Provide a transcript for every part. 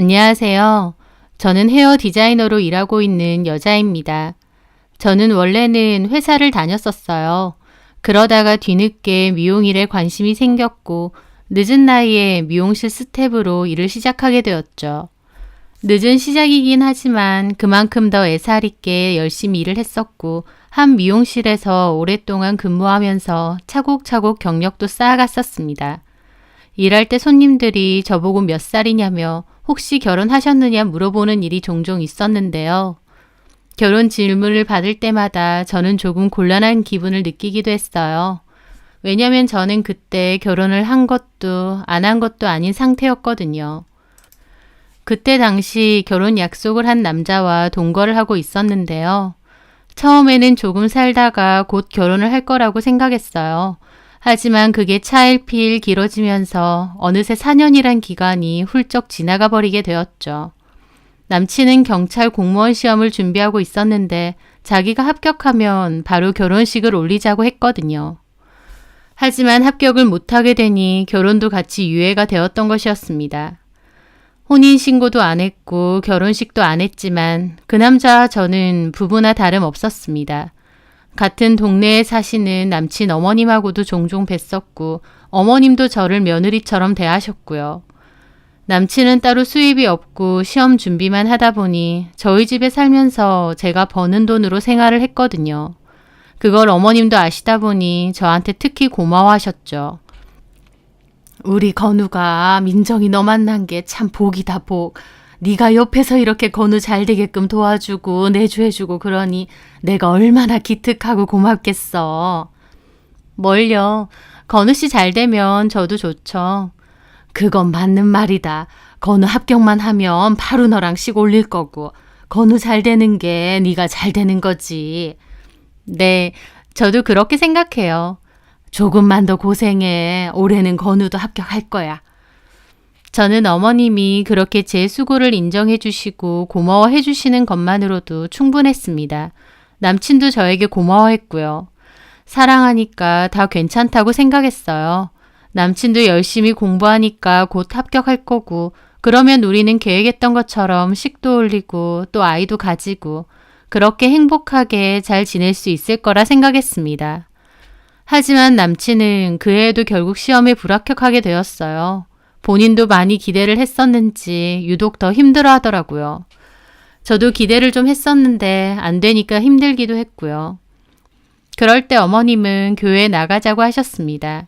안녕하세요. 저는 헤어 디자이너로 일하고 있는 여자입니다. 저는 원래는 회사를 다녔었어요. 그러다가 뒤늦게 미용 일에 관심이 생겼고 늦은 나이에 미용실 스텝으로 일을 시작하게 되었죠. 늦은 시작이긴 하지만 그만큼 더 애살 있게 열심히 일을 했었고 한 미용실에서 오랫동안 근무하면서 차곡차곡 경력도 쌓아갔었습니다. 일할 때 손님들이 저보고 몇 살이냐며 혹시 결혼하셨느냐 물어보는 일이 종종 있었는데요. 결혼 질문을 받을 때마다 저는 조금 곤란한 기분을 느끼기도 했어요. 왜냐면 저는 그때 결혼을 한 것도 안 한 것도 아닌 상태였거든요. 그때 당시 결혼 약속을 한 남자와 동거를 하고 있었는데요. 처음에는 조금 살다가 곧 결혼을 할 거라고 생각했어요. 하지만 그게 차일피일 길어지면서 어느새 4년이란 기간이 훌쩍 지나가 버리게 되었죠. 남친은 경찰 공무원 시험을 준비하고 있었는데 자기가 합격하면 바로 결혼식을 올리자고 했거든요. 하지만 합격을 못하게 되니 결혼도 같이 유예가 되었던 것이었습니다. 혼인신고도 안 했고 결혼식도 안 했지만 그 남자와 저는 부부나 다름없었습니다. 같은 동네에 사시는 남친 어머님하고도 종종 뵀었고 어머님도 저를 며느리처럼 대하셨고요. 남친은 따로 수입이 없고 시험 준비만 하다 보니 저희 집에 살면서 제가 버는 돈으로 생활을 했거든요. 그걸 어머님도 아시다 보니 저한테 특히 고마워하셨죠. 우리 건우가 민정이 너 만난 게 참 복이다 복. 네가 옆에서 이렇게 건우 잘 되게끔 도와주고 내조해주고 그러니 내가 얼마나 기특하고 고맙겠어. 뭘요? 건우 씨 잘 되면 저도 좋죠. 그건 맞는 말이다. 건우 합격만 하면 바로 너랑 식 올릴 거고 건우 잘 되는 게 네가 잘 되는 거지. 네, 저도 그렇게 생각해요. 조금만 더 고생해. 올해는 건우도 합격할 거야. 저는 어머님이 그렇게 제 수고를 인정해 주시고 고마워해 주시는 것만으로도 충분했습니다. 남친도 저에게 고마워했고요. 사랑하니까 다 괜찮다고 생각했어요. 남친도 열심히 공부하니까 곧 합격할 거고 그러면 우리는 계획했던 것처럼 식도 올리고 또 아이도 가지고 그렇게 행복하게 잘 지낼 수 있을 거라 생각했습니다. 하지만 남친은 그 해에도 결국 시험에 불합격하게 되었어요. 본인도 많이 기대를 했었는지 유독 더 힘들어 하더라고요. 저도 기대를 좀 했었는데 안 되니까 힘들기도 했고요. 그럴 때 어머님은 교회에 나가자고 하셨습니다.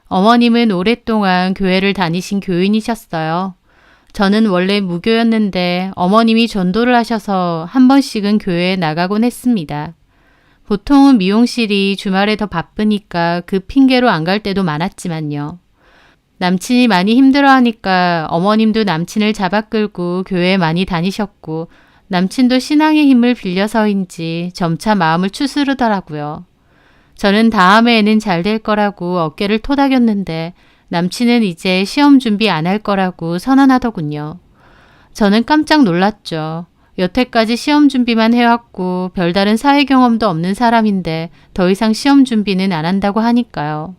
어머님은 오랫동안 교회를 다니신 교인이셨어요. 저는 원래 무교였는데 어머님이 전도를 하셔서 한 번씩은 교회에 나가곤 했습니다. 보통은 미용실이 주말에 더 바쁘니까 그 핑계로 안 갈 때도 많았지만요. 남친이 많이 힘들어하니까 어머님도 남친을 잡아 끌고 교회에 많이 다니셨고 남친도 신앙의 힘을 빌려서인지 점차 마음을 추스르더라고요. 저는 다음해에는 잘 될 거라고 어깨를 토닥였는데 남친은 이제 시험 준비 안 할 거라고 선언하더군요. 저는 깜짝 놀랐죠. 여태까지 시험 준비만 해왔고 별다른 사회 경험도 없는 사람인데 더 이상 시험 준비는 안 한다고 하니까요.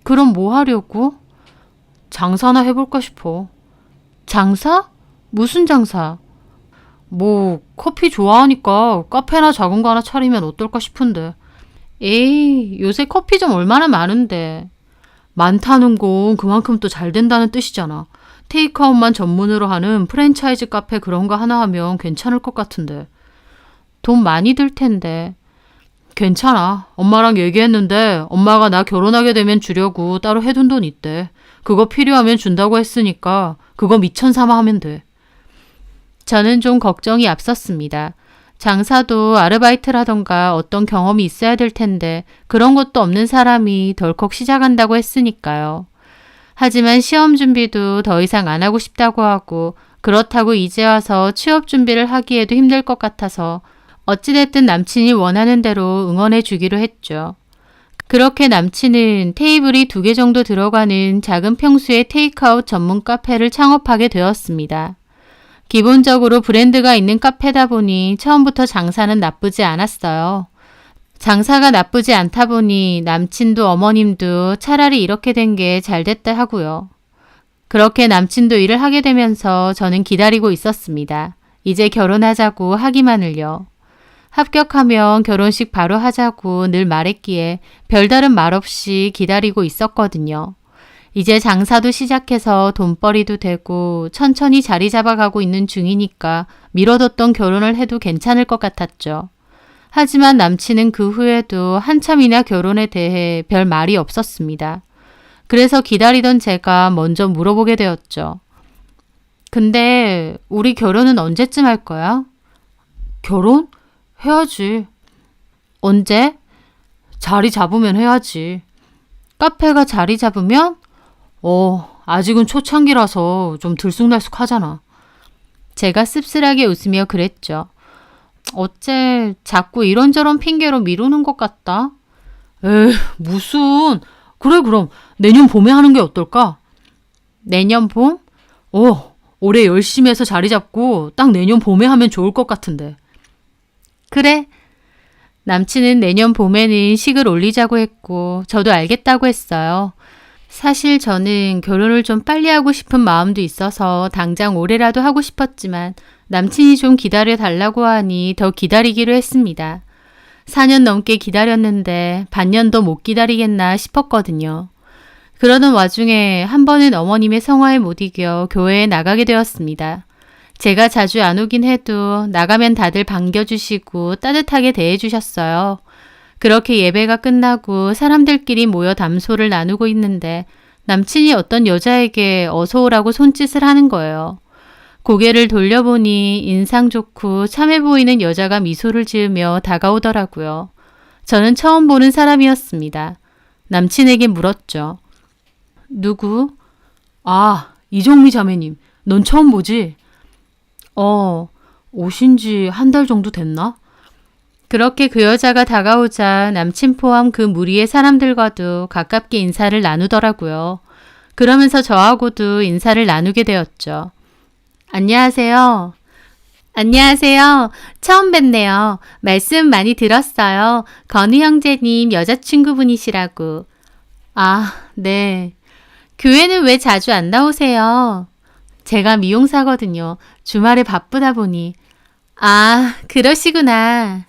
그럼 뭐 하려고? 장사나 해볼까 싶어. 장사? 무슨 장사? 뭐 커피 좋아하니까 카페나 작은 거 하나 차리면 어떨까 싶은데. 에이, 요새 커피점 얼마나 많은데. 많다는 건 그만큼 또 잘 된다는 뜻이잖아. 테이크아웃만 전문으로 하는 프랜차이즈 카페 그런 거 하나 하면 괜찮을 것 같은데. 돈 많이 들 텐데. 괜찮아. 엄마랑 얘기했는데 엄마가 나 결혼하게 되면 주려고 따로 해둔 돈 있대. 그거 필요하면 준다고 했으니까 그거 미천 삼아 하면 돼. 저는 좀 걱정이 앞섰습니다. 장사도 아르바이트라던가 어떤 경험이 있어야 될 텐데 그런 것도 없는 사람이 덜컥 시작한다고 했으니까요. 하지만 시험 준비도 더 이상 안 하고 싶다고 하고 그렇다고 이제 와서 취업 준비를 하기에도 힘들 것 같아서 어찌됐든 남친이 원하는 대로 응원해 주기로 했죠. 그렇게 남친은 테이블이 2개 정도 들어가는 작은 평수의 테이크아웃 전문 카페를 창업하게 되었습니다. 기본적으로 브랜드가 있는 카페다 보니 처음부터 장사는 나쁘지 않았어요. 장사가 나쁘지 않다 보니 남친도 어머님도 차라리 이렇게 된 게 잘 됐다 하고요. 그렇게 남친도 일을 하게 되면서 저는 기다리고 있었습니다. 이제 결혼하자고 하기만을요. 합격하면 결혼식 바로 하자고 늘 말했기에 별다른 말 없이 기다리고 있었거든요. 이제 장사도 시작해서 돈벌이도 되고 천천히 자리 잡아가고 있는 중이니까 미뤄뒀던 결혼을 해도 괜찮을 것 같았죠. 하지만 남친은 그 후에도 한참이나 결혼에 대해 별 말이 없었습니다. 그래서 기다리던 제가 먼저 물어보게 되었죠. 근데 우리 결혼은 언제쯤 할 거야? 결혼? 해야지. 언제? 자리 잡으면 해야지. 카페가 자리 잡으면? 아직은 초창기라서 좀 들쑥날쑥하잖아. 제가 씁쓸하게 웃으며 그랬죠. 어째 자꾸 이런저런 핑계로 미루는 것 같다. 에이, 무슨. 그래 그럼 내년 봄에 하는 게 어떨까? 내년 봄? 올해 열심히 해서 자리 잡고 딱 내년 봄에 하면 좋을 것 같은데. 그래. 남친은 내년 봄에는 식을 올리자고 했고 저도 알겠다고 했어요. 사실 저는 결혼을 좀 빨리 하고 싶은 마음도 있어서 당장 올해라도 하고 싶었지만 남친이 좀 기다려 달라고 하니 더 기다리기로 했습니다. 4년 넘게 기다렸는데 반년도 못 기다리겠나 싶었거든요. 그러던 와중에 한 번은 어머님의 성화에 못 이겨 교회에 나가게 되었습니다. 제가 자주 안 오긴 해도 나가면 다들 반겨주시고 따뜻하게 대해주셨어요. 그렇게 예배가 끝나고 사람들끼리 모여 담소를 나누고 있는데 남친이 어떤 여자에게 어서 오라고 손짓을 하는 거예요. 고개를 돌려보니 인상 좋고 참해 보이는 여자가 미소를 지으며 다가오더라고요. 저는 처음 보는 사람이었습니다. 남친에게 물었죠. 누구? 아, 이정미 자매님. 넌 처음 보지? 오신 지 한 달 정도 됐나? 그렇게 그 여자가 다가오자 남친 포함 그 무리의 사람들과도 가깝게 인사를 나누더라고요. 그러면서 저하고도 인사를 나누게 되었죠. 안녕하세요. 안녕하세요. 처음 뵙네요. 말씀 많이 들었어요. 건우 형제님 여자친구분이시라고. 아, 네. 교회는 왜 자주 안 나오세요? 제가 미용사거든요. 주말에 바쁘다 보니. 아, 그러시구나.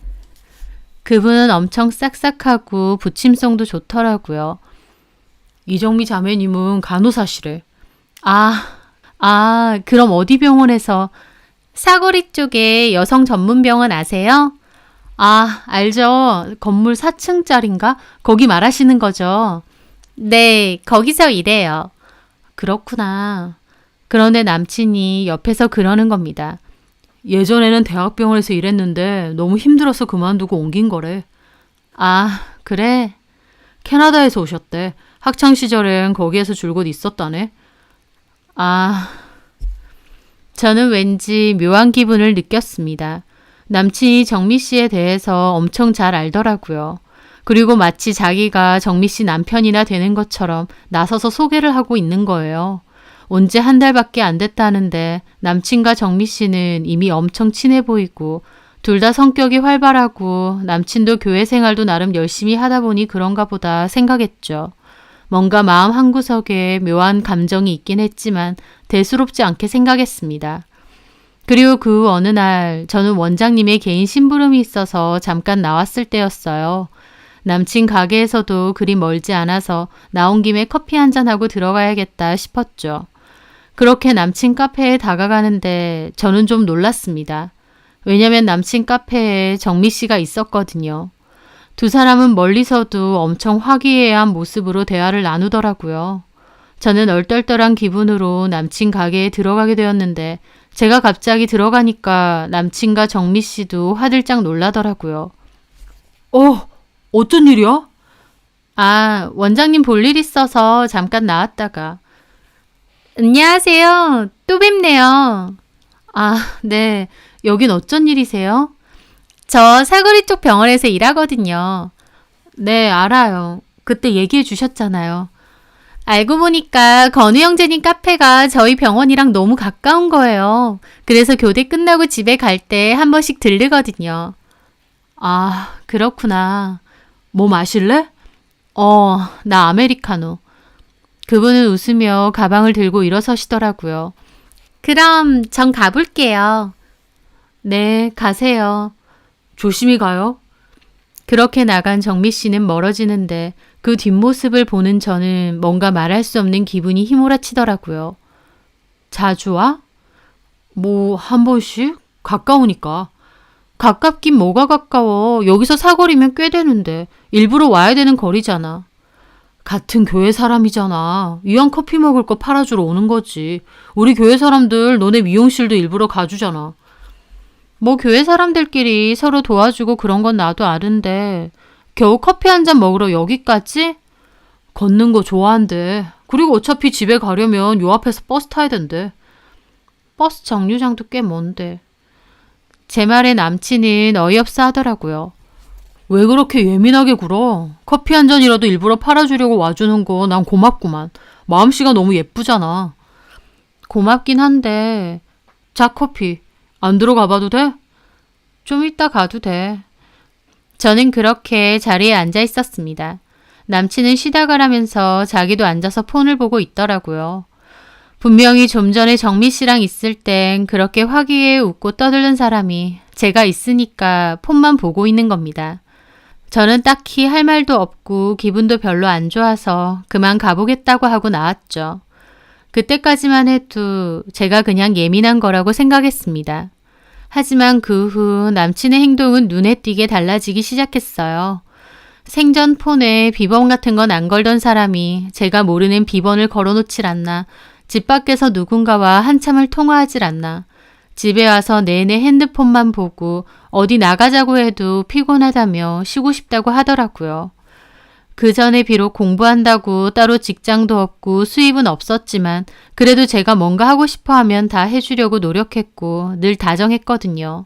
그분은 엄청 싹싹하고 부침성도 좋더라고요. 이정미 자매님은 간호사시래. 그럼 어디 병원에서? 사거리 쪽에 여성 전문 병원 아세요? 아, 알죠. 건물 4층짜린가? 거기 말하시는 거죠? 네, 거기서 일해요. 그렇구나. 그런데 남친이 옆에서 그러는 겁니다. 예전에는 대학병원에서 일했는데 너무 힘들어서 그만두고 옮긴 거래. 아, 그래? 캐나다에서 오셨대. 학창시절엔 거기에서 줄곧 있었다네. 아, 저는 왠지 묘한 기분을 느꼈습니다. 남친이 정미 씨에 대해서 엄청 잘 알더라고요. 그리고 마치 자기가 정미 씨 남편이나 되는 것처럼 나서서 소개를 하고 있는 거예요. 온 지 한 달밖에 안 됐다는데 남친과 정미 씨는 이미 엄청 친해 보이고 둘 다 성격이 활발하고 남친도 교회 생활도 나름 열심히 하다 보니 그런가 보다 생각했죠. 뭔가 마음 한구석에 묘한 감정이 있긴 했지만 대수롭지 않게 생각했습니다. 그리고 그 어느 날 저는 원장님의 개인 심부름이 있어서 잠깐 나왔을 때였어요. 남친 가게에서도 그리 멀지 않아서 나온 김에 커피 한잔하고 들어가야겠다 싶었죠. 그렇게 남친 카페에 다가가는데 저는 좀 놀랐습니다. 왜냐면 남친 카페에 정미 씨가 있었거든요. 두 사람은 멀리서도 엄청 화기애애한 모습으로 대화를 나누더라고요. 저는 얼떨떨한 기분으로 남친 가게에 들어가게 되었는데 제가 갑자기 들어가니까 남친과 정미 씨도 화들짝 놀라더라고요. 어쩐 일이야? 아, 원장님 볼 일 있어서 잠깐 나왔다가. 안녕하세요. 또 뵙네요. 아, 네. 여긴 어쩐 일이세요? 저 사거리 쪽 병원에서 일하거든요. 네, 알아요. 그때 얘기해 주셨잖아요. 알고 보니까 건우 형제님 카페가 저희 병원이랑 너무 가까운 거예요. 그래서 교대 끝나고 집에 갈 때 한 번씩 들르거든요. 아, 그렇구나. 뭐 마실래? 나 아메리카노. 그분은 웃으며 가방을 들고 일어서시더라고요. 그럼 전 가볼게요. 네, 가세요. 조심히 가요. 그렇게 나간 정미 씨는 멀어지는데 그 뒷모습을 보는 저는 뭔가 말할 수 없는 기분이 휘몰아치더라고요. 자주 와? 뭐 한 번씩? 가까우니까. 가깝긴 뭐가 가까워. 여기서 사거리면 꽤 되는데 일부러 와야 되는 거리잖아. 같은 교회 사람이잖아. 이왕 커피 먹을 거 팔아주러 오는 거지. 우리 교회 사람들 너네 미용실도 일부러 가주잖아. 뭐 교회 사람들끼리 서로 도와주고 그런 건 나도 아는데 겨우 커피 한 잔 먹으러 여기까지? 걷는 거 좋아한대. 그리고 어차피 집에 가려면 요 앞에서 버스 타야 된대. 버스 정류장도 꽤 먼데. 제 말에 남친은 어이없어 하더라고요. 왜 그렇게 예민하게 굴어? 커피 한 잔이라도 일부러 팔아주려고 와주는 거 난 고맙구만. 마음씨가 너무 예쁘잖아. 고맙긴 한데. 자, 커피. 안 들어가 봐도 돼? 좀 이따 가도 돼. 저는 그렇게 자리에 앉아 있었습니다. 남친은 쉬다 가라면서 자기도 앉아서 폰을 보고 있더라고요. 분명히 좀 전에 정미 씨랑 있을 땐 그렇게 화기애애 웃고 떠드는 사람이 제가 있으니까 폰만 보고 있는 겁니다. 저는 딱히 할 말도 없고 기분도 별로 안 좋아서 그만 가보겠다고 하고 나왔죠. 그때까지만 해도 제가 그냥 예민한 거라고 생각했습니다. 하지만 그 후 남친의 행동은 눈에 띄게 달라지기 시작했어요. 생전 폰에 비번 같은 건 안 걸던 사람이 제가 모르는 비번을 걸어놓질 않나, 집 밖에서 누군가와 한참을 통화하질 않나, 집에 와서 내내 핸드폰만 보고 어디 나가자고 해도 피곤하다며 쉬고 싶다고 하더라고요. 그 전에 비록 공부한다고 따로 직장도 없고 수입은 없었지만 그래도 제가 뭔가 하고 싶어 하면 다 해주려고 노력했고 늘 다정했거든요.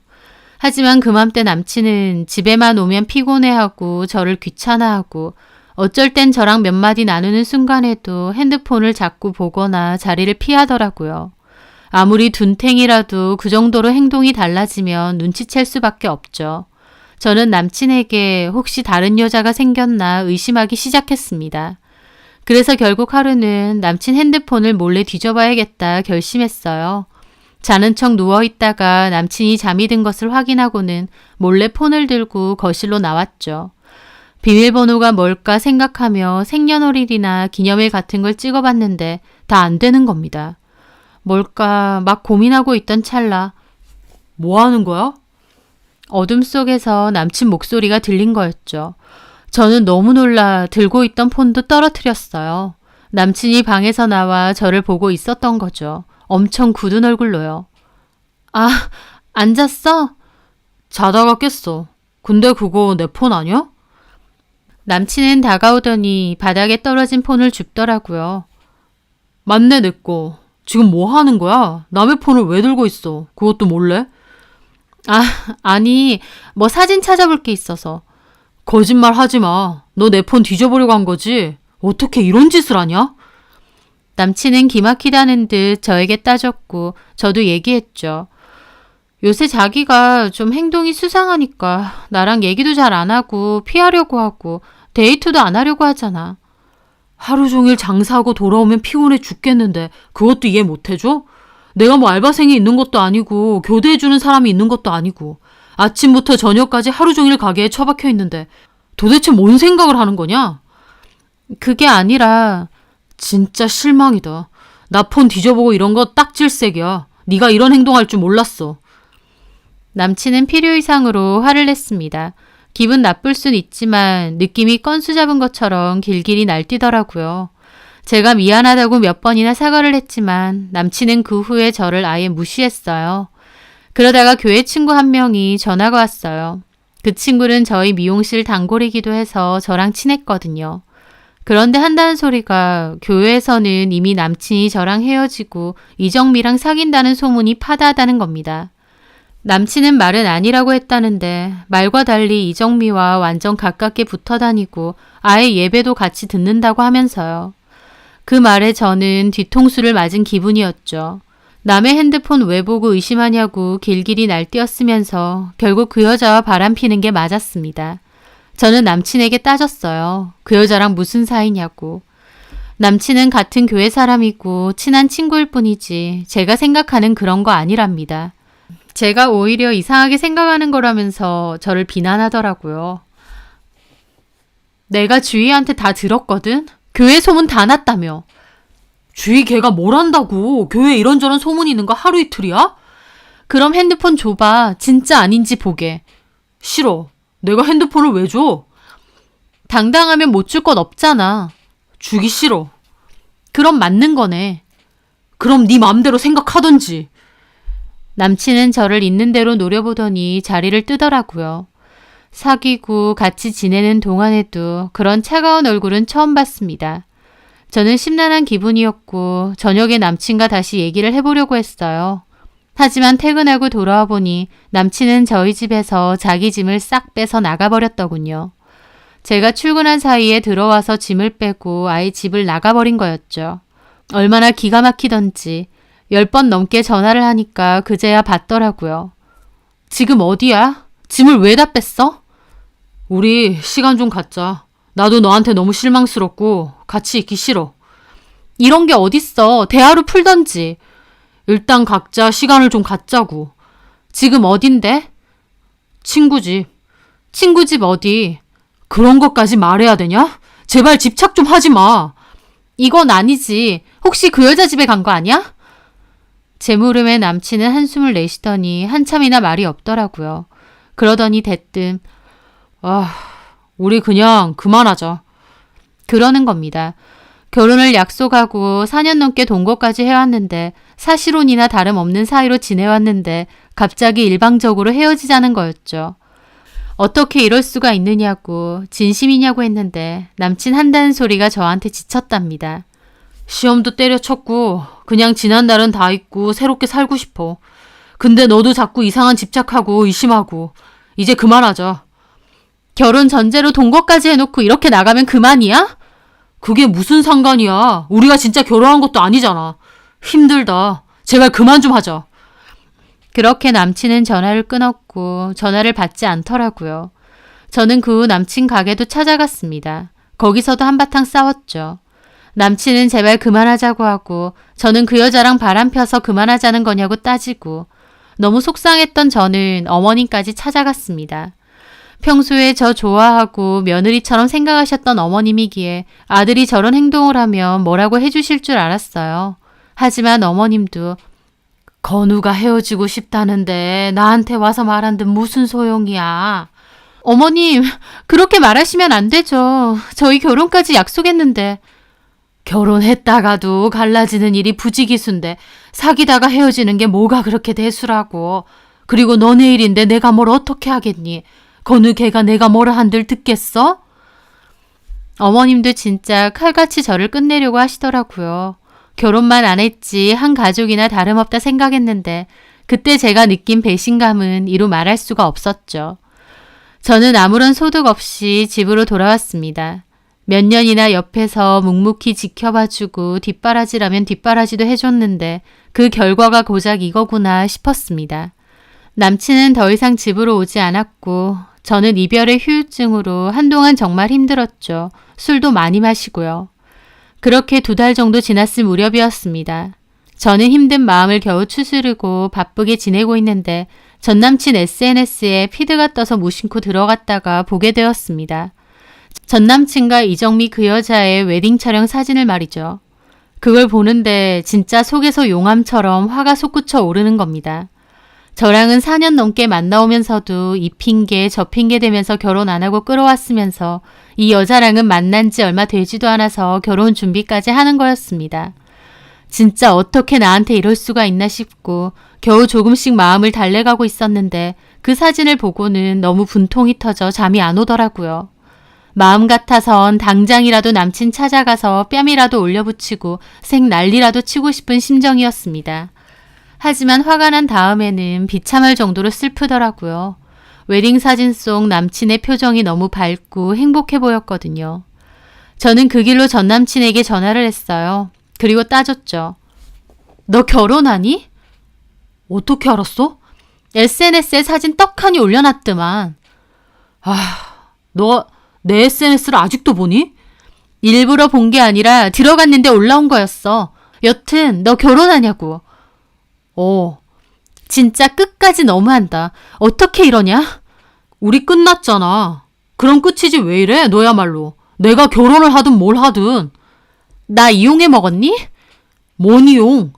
하지만 그맘때 남친은 집에만 오면 피곤해하고 저를 귀찮아하고 어쩔 땐 저랑 몇 마디 나누는 순간에도 핸드폰을 자꾸 보거나 자리를 피하더라고요. 아무리 둔탱이라도 그 정도로 행동이 달라지면 눈치챌 수밖에 없죠. 저는 남친에게 혹시 다른 여자가 생겼나 의심하기 시작했습니다. 그래서 결국 하루는 남친 핸드폰을 몰래 뒤져봐야겠다 결심했어요. 자는 척 누워있다가 남친이 잠이 든 것을 확인하고는 몰래 폰을 들고 거실로 나왔죠. 비밀번호가 뭘까 생각하며 생년월일이나 기념일 같은 걸 찍어봤는데 다 안 되는 겁니다. 뭘까 막 고민하고 있던 찰나 뭐 하는 거야? 어둠 속에서 남친 목소리가 들린 거였죠. 저는 너무 놀라 들고 있던 폰도 떨어뜨렸어요. 남친이 방에서 나와 저를 보고 있었던 거죠. 엄청 굳은 얼굴로요. 아, 안 잤어? 자다가 깼어. 근데 그거 내 폰 아니야? 남친은 다가오더니 바닥에 떨어진 폰을 줍더라고요. 맞네, 내 거. 지금 뭐 하는 거야? 남의 폰을 왜 들고 있어? 그것도 몰래? 아니, 뭐 사진 찾아볼 게 있어서. 거짓말 하지 마. 너 내 폰 뒤져보려고 한 거지? 어떻게 이런 짓을 하냐? 남친은 기막히다는 듯 저에게 따졌고 저도 얘기했죠. 요새 자기가 좀 행동이 수상하니까 나랑 얘기도 잘 안 하고 피하려고 하고 데이트도 안 하려고 하잖아. 하루 종일 장사하고 돌아오면 피곤해 죽겠는데 그것도 이해 못 해줘? 내가 뭐 알바생이 있는 것도 아니고 교대해주는 사람이 있는 것도 아니고 아침부터 저녁까지 하루 종일 가게에 처박혀 있는데 도대체 뭔 생각을 하는 거냐? 그게 아니라 진짜 실망이다. 나 폰 뒤져보고 이런 거 딱 질색이야. 네가 이런 행동할 줄 몰랐어. 남친은 필요 이상으로 화를 냈습니다. 기분 나쁠 순 있지만 느낌이 건수 잡은 것처럼 길길이 날뛰더라고요. 제가 미안하다고 몇 번이나 사과를 했지만 남친은 그 후에 저를 아예 무시했어요. 그러다가 교회 친구 한 명이 전화가 왔어요. 그 친구는 저희 미용실 단골이기도 해서 저랑 친했거든요. 그런데 한다는 소리가 교회에서는 이미 남친이 저랑 헤어지고 이정미랑 사귄다는 소문이 파다하다는 겁니다. 남친은 말은 아니라고 했다는데 말과 달리 이정미와 완전 가깝게 붙어 다니고 아예 예배도 같이 듣는다고 하면서요. 그 말에 저는 뒤통수를 맞은 기분이었죠. 남의 핸드폰 왜 보고 의심하냐고 길길이 날뛰었으면서 결국 그 여자와 바람피는 게 맞았습니다. 저는 남친에게 따졌어요. 그 여자랑 무슨 사이냐고. 남친은 같은 교회 사람이고 친한 친구일 뿐이지 제가 생각하는 그런 거 아니랍니다. 제가 오히려 이상하게 생각하는 거라면서 저를 비난하더라고요. 내가 주희한테 다 들었거든? 교회 소문 다 났다며. 주희 걔가 뭘 안다고. 교회 이런저런 소문 있는 거 하루 이틀이야? 그럼 핸드폰 줘봐. 진짜 아닌지 보게. 싫어. 내가 핸드폰을 왜 줘? 당당하면 못 줄 건 없잖아. 주기 싫어. 그럼 맞는 거네. 그럼 네 맘대로 생각하던지. 남친은 저를 있는 대로 노려보더니 자리를 뜨더라고요. 사귀고 같이 지내는 동안에도 그런 차가운 얼굴은 처음 봤습니다. 저는 심란한 기분이었고 저녁에 남친과 다시 얘기를 해보려고 했어요. 하지만 퇴근하고 돌아와 보니 남친은 저희 집에서 자기 짐을 싹 빼서 나가버렸더군요. 제가 출근한 사이에 들어와서 짐을 빼고 아예 집을 나가버린 거였죠. 얼마나 기가 막히던지 10번 넘게 전화를 하니까 그제야 받더라고요. 지금 어디야? 짐을 왜 다 뺐어? 우리 시간 좀 갖자. 나도 너한테 너무 실망스럽고 같이 있기 싫어. 이런 게 어딨어. 대화로 풀던지. 일단 각자 시간을 좀 갖자고. 지금 어딘데? 친구 집. 친구 집 어디? 그런 것까지 말해야 되냐? 제발 집착 좀 하지 마. 이건 아니지. 혹시 그 여자 집에 간 거 아니야? 제 물음에 남친은 한숨을 내쉬더니 한참이나 말이 없더라고요. 그러더니 대뜸 우리 그냥 그만하자. 그러는 겁니다. 결혼을 약속하고 4년 넘게 동거까지 해왔는데 사실혼이나 다름없는 사이로 지내왔는데 갑자기 일방적으로 헤어지자는 거였죠. 어떻게 이럴 수가 있느냐고 진심이냐고 했는데 남친 한다는 소리가 저한테 지쳤답니다. 시험도 때려쳤고 그냥 지난달은 다 잊고 새롭게 살고 싶어. 근데 너도 자꾸 이상한 집착하고 의심하고 이제 그만하자. 결혼 전제로 동거까지 해놓고 이렇게 나가면 그만이야? 그게 무슨 상관이야. 우리가 진짜 결혼한 것도 아니잖아. 힘들다. 제발 그만 좀 하자. 그렇게 남친은 전화를 끊었고 전화를 받지 않더라고요. 저는 그 후 남친 가게도 찾아갔습니다. 거기서도 한바탕 싸웠죠. 남친은 제발 그만하자고 하고 저는 그 여자랑 바람 펴서 그만하자는 거냐고 따지고 너무 속상했던 저는 어머님까지 찾아갔습니다. 평소에 저 좋아하고 며느리처럼 생각하셨던 어머님이기에 아들이 저런 행동을 하면 뭐라고 해주실 줄 알았어요. 하지만 어머님도 건우가 헤어지고 싶다는데 나한테 와서 말한 듯 무슨 소용이야. 어머님, 그렇게 말하시면 안 되죠. 저희 결혼까지 약속했는데. 결혼했다가도 갈라지는 일이 부지기수인데 사귀다가 헤어지는 게 뭐가 그렇게 대수라고. 그리고 너네 일인데 내가 뭘 어떻게 하겠니. 건우 걔가 내가 뭐라 한들 듣겠어? 어머님도 진짜 칼같이 저를 끝내려고 하시더라고요. 결혼만 안 했지 한 가족이나 다름없다 생각했는데 그때 제가 느낀 배신감은 이루 말할 수가 없었죠. 저는 아무런 소득 없이 집으로 돌아왔습니다. 몇 년이나 옆에서 묵묵히 지켜봐주고 뒷바라지라면 뒷바라지도 해줬는데 그 결과가 고작 이거구나 싶었습니다. 남친은 더 이상 집으로 오지 않았고 저는 이별의 후유증으로 한동안 정말 힘들었죠. 술도 많이 마시고요. 그렇게 2달 정도 지났을 무렵이었습니다. 저는 힘든 마음을 겨우 추스르고 바쁘게 지내고 있는데 전 남친 SNS에 피드가 떠서 무심코 들어갔다가 보게 되었습니다. 전 남친과 이정미 그 여자의 웨딩 촬영 사진을 말이죠. 그걸 보는데 진짜 속에서 용암처럼 화가 솟구쳐 오르는 겁니다. 저랑은 4년 넘게 만나오면서도 이 핑계 저 핑계 대면서 결혼 안 하고 끌어왔으면서 이 여자랑은 만난 지 얼마 되지도 않아서 결혼 준비까지 하는 거였습니다. 진짜 어떻게 나한테 이럴 수가 있나 싶고 겨우 조금씩 마음을 달래가고 있었는데 그 사진을 보고는 너무 분통이 터져 잠이 안 오더라고요. 마음 같아선 당장이라도 남친 찾아가서 뺨이라도 올려붙이고 생 난리라도 치고 싶은 심정이었습니다. 하지만 화가 난 다음에는 비참할 정도로 슬프더라고요. 웨딩 사진 속 남친의 표정이 너무 밝고 행복해 보였거든요. 저는 그 길로 전 남친에게 전화를 했어요. 그리고 따졌죠. 너 결혼하니? 어떻게 알았어? SNS에 사진 떡하니 올려놨더만. 너 내 SNS를 아직도 보니? 일부러 본 게 아니라 들어갔는데 올라온 거였어. 여튼 너 결혼하냐고. 진짜 끝까지 너무한다. 어떻게 이러냐? 우리 끝났잖아. 그럼 끝이지 왜 이래? 너야말로. 내가 결혼을 하든 뭘 하든. 나 이용해 먹었니? 뭔 이용?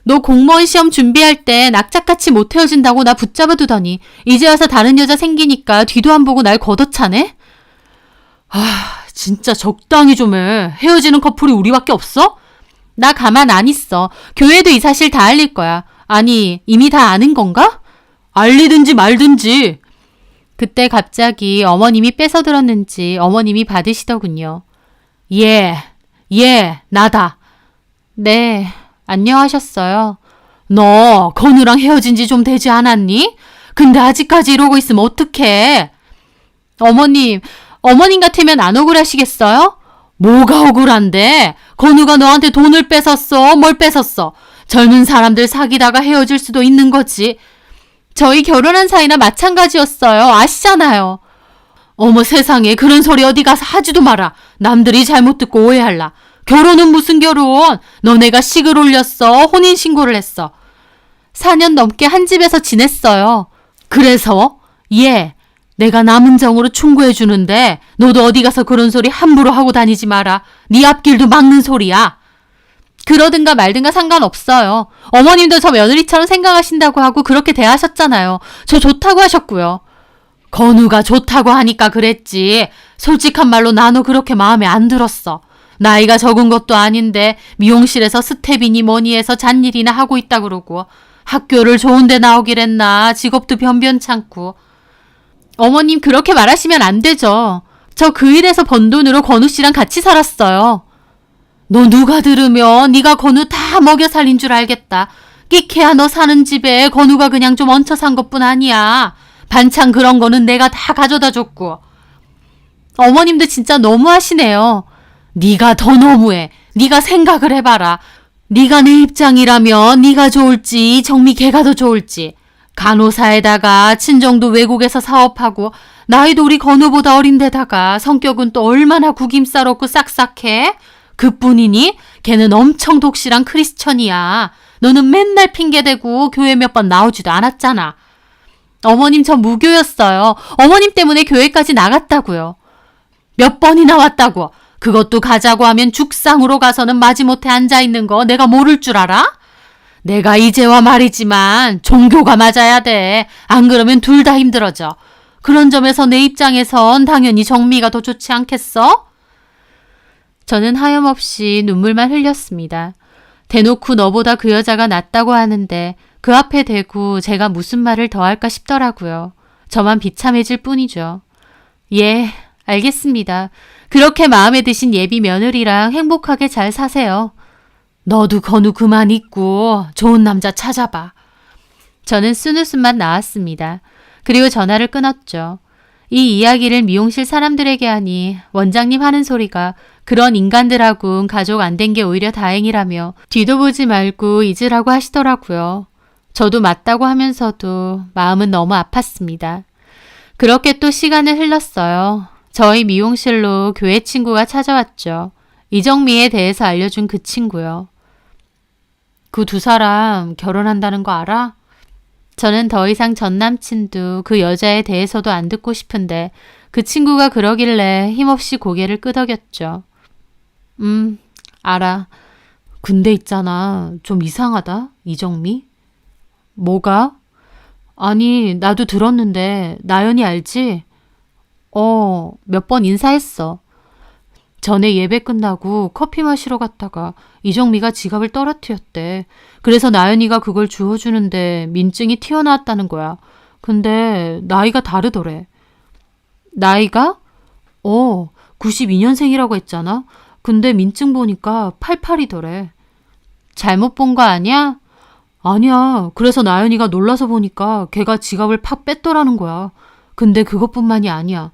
너 공무원 시험 준비할 때 낙작같이 못 헤어진다고 나 붙잡아 두더니 이제 와서 다른 여자 생기니까 뒤도 안 보고 날 걷어차네? 진짜 적당히 좀 해. 헤어지는 커플이 우리밖에 없어? 나 가만 안 있어. 교회도 이 사실 다 알릴 거야. 아니, 이미 다 아는 건가? 알리든지 말든지. 그때 갑자기 어머님이 뺏어들었는지 어머님이 받으시더군요. 나다. 네, 안녕하셨어요. 너 건우랑 헤어진 지 좀 되지 않았니? 근데 아직까지 이러고 있으면 어떡해? 어머님 같으면 안 억울하시겠어요? 뭐가 억울한데? 건우가 너한테 돈을 뺏었어? 뭘 뺏었어? 젊은 사람들 사귀다가 헤어질 수도 있는 거지. 저희 결혼한 사이나 마찬가지였어요. 아시잖아요. 어머 세상에 그런 소리 어디 가서 하지도 마라. 남들이 잘못 듣고 오해할라. 결혼은 무슨 결혼? 너네가 식을 올렸어? 혼인신고를 했어? 4년 넘게 한 집에서 지냈어요. 그래서? 내가 남은 정으로 충고해 주는데 너도 어디 가서 그런 소리 함부로 하고 다니지 마라. 네 앞길도 막는 소리야. 그러든가 말든가 상관없어요. 어머님도 저 며느리처럼 생각하신다고 하고 그렇게 대하셨잖아요. 저 좋다고 하셨고요. 건우가 좋다고 하니까 그랬지. 솔직한 말로 나도 그렇게 마음에 안 들었어. 나이가 적은 것도 아닌데 미용실에서 스텝이니 뭐니 해서 잔일이나 하고 있다 그러고 학교를 좋은 데 나오길 했나 직업도 변변찮고. 어머님 그렇게 말하시면 안 되죠. 저 그 일에서 번 돈으로 건우 씨랑 같이 살았어요. 너 누가 들으면 네가 건우 다 먹여 살린 줄 알겠다. 끼케야 너 사는 집에 건우가 그냥 좀 얹혀 산 것뿐 아니야. 반찬 그런 거는 내가 다 가져다 줬고. 어머님도 진짜 너무하시네요. 네가 더 너무해. 네가 생각을 해봐라. 네가 내 입장이라면 네가 좋을지 정미 걔가 더 좋을지. 간호사에다가 친정도 외국에서 사업하고 나이도 우리 건우보다 어린데다가 성격은 또 얼마나 구김살없고 싹싹해? 그뿐이니? 걔는 엄청 독실한 크리스천이야. 너는 맨날 핑계대고 교회 몇 번 나오지도 않았잖아. 어머님 저 무교였어요. 어머님 때문에 교회까지 나갔다고요. 몇 번이나 왔다고. 그것도 가자고 하면 죽상으로 가서는 마지못해 앉아있는 거 내가 모를 줄 알아? 내가 이제와 말이지만 종교가 맞아야 돼. 안 그러면 둘 다 힘들어져. 그런 점에서 내 입장에선 당연히 정미가 더 좋지 않겠어? 저는 하염없이 눈물만 흘렸습니다. 대놓고 너보다 그 여자가 낫다고 하는데 그 앞에 대고 제가 무슨 말을 더 할까 싶더라고요. 저만 비참해질 뿐이죠. 알겠습니다. 그렇게 마음에 드신 예비 며느리랑 행복하게 잘 사세요. 너도 건우 그만 있고 좋은 남자 찾아봐. 저는 쓴웃음만 나왔습니다. 그리고 전화를 끊었죠. 이 이야기를 미용실 사람들에게 하니 원장님 하는 소리가 그런 인간들하고는 가족 안 된 게 오히려 다행이라며 뒤도 보지 말고 잊으라고 하시더라고요. 저도 맞다고 하면서도 마음은 너무 아팠습니다. 그렇게 또 시간을 흘렀어요. 저희 미용실로 교회 친구가 찾아왔죠. 이정미에 대해서 알려준 그 친구요. 그 두 사람 결혼한다는 거 알아? 저는 더 이상 전 남친도 그 여자에 대해서도 안 듣고 싶은데 그 친구가 그러길래 힘없이 고개를 끄덕였죠. 알아. 근데 있잖아. 좀 이상하다. 이정미? 뭐가? 아니, 나도 들었는데 나연이 알지? 몇 번 인사했어. 전에 예배 끝나고 커피 마시러 갔다가 이정미가 지갑을 떨어뜨렸대. 그래서 나연이가 그걸 주워주는데 민증이 튀어나왔다는 거야. 근데 나이가 다르더래. 나이가? 92년생이라고 했잖아. 근데 민증 보니까 88이더래. 잘못 본 거 아니야? 아니야. 그래서 나연이가 놀라서 보니까 걔가 지갑을 팍 뺐더라는 거야. 근데 그것뿐만이 아니야.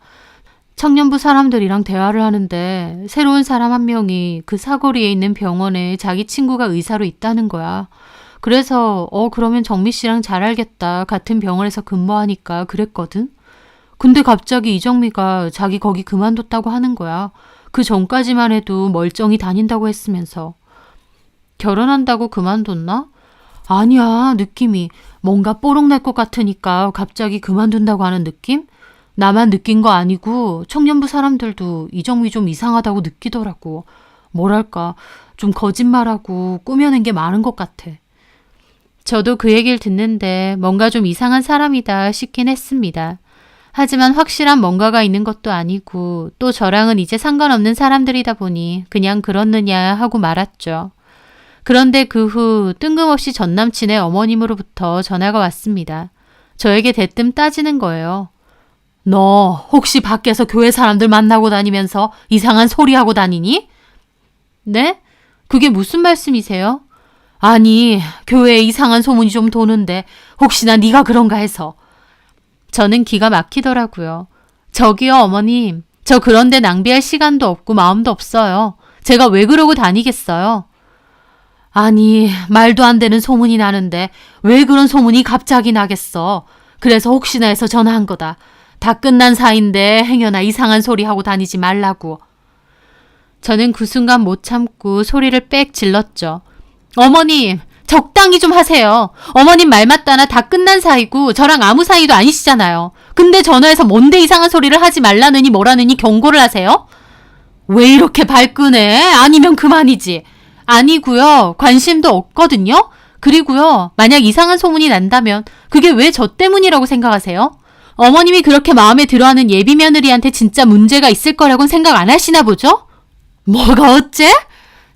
청년부 사람들이랑 대화를 하는데 새로운 사람 한 명이 그 사거리에 있는 병원에 자기 친구가 의사로 있다는 거야. 그래서 그러면 정미 씨랑 잘 알겠다. 같은 병원에서 근무하니까 그랬거든. 근데 갑자기 이정미가 자기 거기 그만뒀다고 하는 거야. 그 전까지만 해도 멀쩡히 다닌다고 했으면서. 결혼한다고 그만뒀나? 아니야, 느낌이 뭔가 뽀록날 것 같으니까 갑자기 그만둔다고 하는 느낌? 나만 느낀 거 아니고 청년부 사람들도 이정미 좀 이상하다고 느끼더라고. 뭐랄까, 좀 거짓말하고 꾸며낸 게 많은 것 같아. 저도 그 얘기를 듣는데 뭔가 좀 이상한 사람이다 싶긴 했습니다. 하지만 확실한 뭔가가 있는 것도 아니고 또 저랑은 이제 상관없는 사람들이다 보니 그냥 그렇느냐 하고 말았죠. 그런데 그 후 뜬금없이 전 남친의 어머님으로부터 전화가 왔습니다. 저에게 대뜸 따지는 거예요. 너 혹시 밖에서 교회 사람들 만나고 다니면서 이상한 소리하고 다니니? 네? 그게 무슨 말씀이세요? 아니, 교회에 이상한 소문이 좀 도는데 혹시나 네가 그런가 해서. 저는 기가 막히더라고요. 저기요, 어머님. 저 그런데 낭비할 시간도 없고 마음도 없어요. 제가 왜 그러고 다니겠어요? 아니, 말도 안 되는 소문이 나는데 왜 그런 소문이 갑자기 나겠어. 그래서 혹시나 해서 전화한 거다. 다 끝난 사이인데 행여나 이상한 소리 하고 다니지 말라고. 저는 그 순간 못 참고 소리를 빽 질렀죠. 어머님, 적당히 좀 하세요. 어머님 말 맞다나 다 끝난 사이고 저랑 아무 사이도 아니시잖아요. 근데 전화해서 뭔데 이상한 소리를 하지 말라느니 뭐라느니 경고를 하세요? 왜 이렇게 발끈해? 아니면 그만이지. 아니고요. 관심도 없거든요. 그리고요. 만약 이상한 소문이 난다면 그게 왜 저 때문이라고 생각하세요? 어머님이 그렇게 마음에 들어하는 예비 며느리한테 진짜 문제가 있을 거라고는 생각 안 하시나 보죠? 뭐가 어째?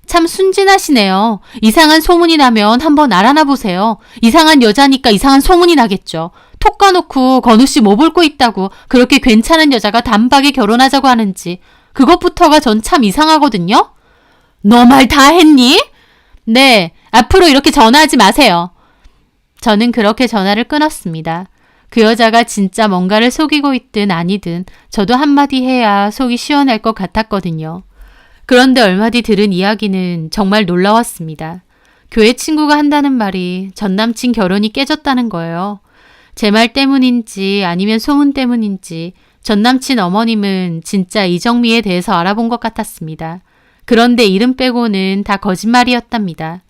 참 순진하시네요. 이상한 소문이 나면 한번 알아나 보세요. 이상한 여자니까 이상한 소문이 나겠죠. 톡 까놓고 건우 씨 뭐 볼 거 있다고 그렇게 괜찮은 여자가 단박에 결혼하자고 하는지 그것부터가 전 참 이상하거든요. 너 말 다 했니? 네, 앞으로 이렇게 전화하지 마세요. 저는 그렇게 전화를 끊었습니다. 그 여자가 진짜 뭔가를 속이고 있든 아니든 저도 한마디 해야 속이 시원할 것 같았거든요. 그런데 얼마 뒤 들은 이야기는 정말 놀라웠습니다. 교회 친구가 한다는 말이 전 남친 결혼이 깨졌다는 거예요. 제 말 때문인지 아니면 소문 때문인지 전 남친 어머님은 진짜 이정미에 대해서 알아본 것 같았습니다. 그런데 이름 빼고는 다 거짓말이었답니다.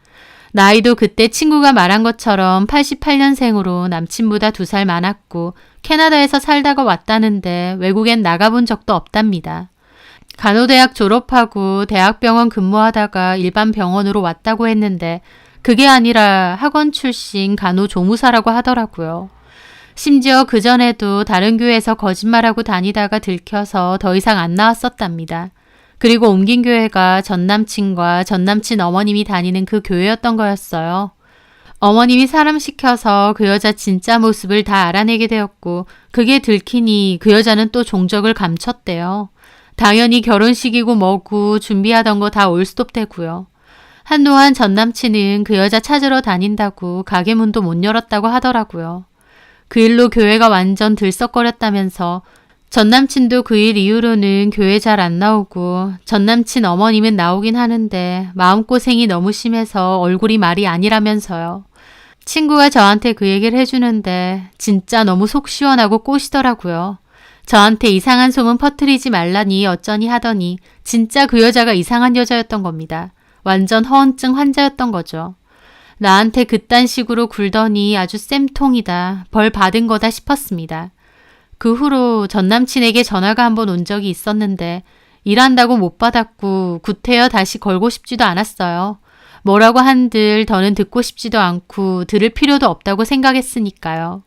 나이도 그때 친구가 말한 것처럼 88년생으로 남친보다 2살 많았고 캐나다에서 살다가 왔다는데 외국엔 나가본 적도 없답니다. 간호대학 졸업하고 대학병원 근무하다가 일반 병원으로 왔다고 했는데 그게 아니라 학원 출신 간호조무사라고 하더라고요. 심지어 그전에도 다른 교회에서 거짓말하고 다니다가 들켜서 더 이상 안 나왔었답니다. 그리고 옮긴 교회가 전 남친과 전 남친 어머님이 다니는 그 교회였던 거였어요. 어머님이 사람 시켜서 그 여자 진짜 모습을 다 알아내게 되었고 그게 들키니 그 여자는 또 종적을 감췄대요. 당연히 결혼식이고 뭐고 준비하던 거 다 올스톱되고요. 한동안 전 남친은 그 여자 찾으러 다닌다고 가게 문도 못 열었다고 하더라고요. 그 일로 교회가 완전 들썩거렸다면서 전 남친도 그 일 이후로는 교회 잘 안 나오고 전 남친 어머님은 나오긴 하는데 마음고생이 너무 심해서 얼굴이 말이 아니라면서요. 친구가 저한테 그 얘기를 해주는데 진짜 너무 속 시원하고 꼬시더라고요. 저한테 이상한 소문 퍼뜨리지 말라니 어쩌니 하더니 진짜 그 여자가 이상한 여자였던 겁니다. 완전 허언증 환자였던 거죠. 나한테 그딴 식으로 굴더니 아주 쌤통이다. 벌 받은 거다 싶었습니다. 그 후로 전 남친에게 전화가 한번 온 적이 있었는데 일한다고 못 받았고 구태여 다시 걸고 싶지도 않았어요. 뭐라고 한들 더는 듣고 싶지도 않고 들을 필요도 없다고 생각했으니까요.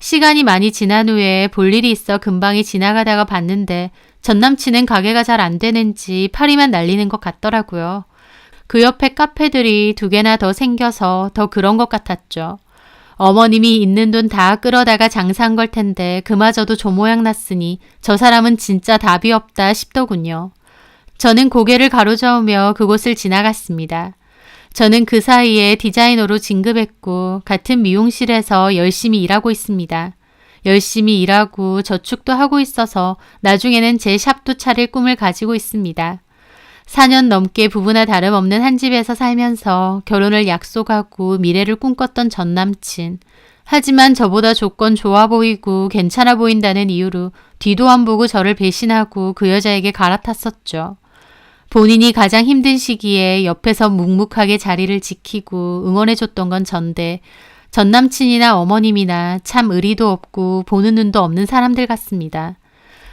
시간이 많이 지난 후에 볼 일이 있어 금방이 지나가다가 봤는데 전 남친은 가게가 잘 안 되는지 파리만 날리는 것 같더라고요. 그 옆에 카페들이 2개나 더 생겨서 더 그런 것 같았죠. 어머님이 있는 돈 다 끌어다가 장사한 걸 텐데 그마저도 저 모양 났으니 저 사람은 진짜 답이 없다 싶더군요. 저는 고개를 가로저으며 그곳을 지나갔습니다. 저는 그 사이에 디자이너로 진급했고 같은 미용실에서 열심히 일하고 있습니다. 열심히 일하고 저축도 하고 있어서 나중에는 제 샵도 차릴 꿈을 가지고 있습니다. 4년 넘게 부부나 다름없는 한 집에서 살면서 결혼을 약속하고 미래를 꿈꿨던 전 남친. 하지만 저보다 조건 좋아 보이고 괜찮아 보인다는 이유로 뒤도 안 보고 저를 배신하고 그 여자에게 갈아탔었죠. 본인이 가장 힘든 시기에 옆에서 묵묵하게 자리를 지키고 응원해줬던 건 전데 전 남친이나 어머님이나 참 의리도 없고 보는 눈도 없는 사람들 같습니다.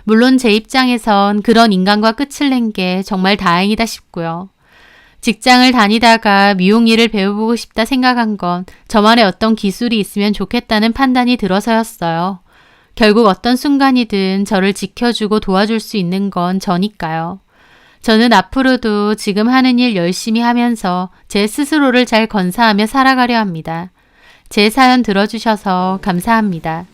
물론 제 입장에선 그런 인간과 끝을 낸 게 정말 다행이다 싶고요. 직장을 다니다가 미용 일을 배워보고 싶다 생각한 건 저만의 어떤 기술이 있으면 좋겠다는 판단이 들어서였어요. 결국 어떤 순간이든 저를 지켜주고 도와줄 수 있는 건 저니까요. 저는 앞으로도 지금 하는 일 열심히 하면서 제 스스로를 잘 건사하며 살아가려 합니다. 제 사연 들어주셔서 감사합니다.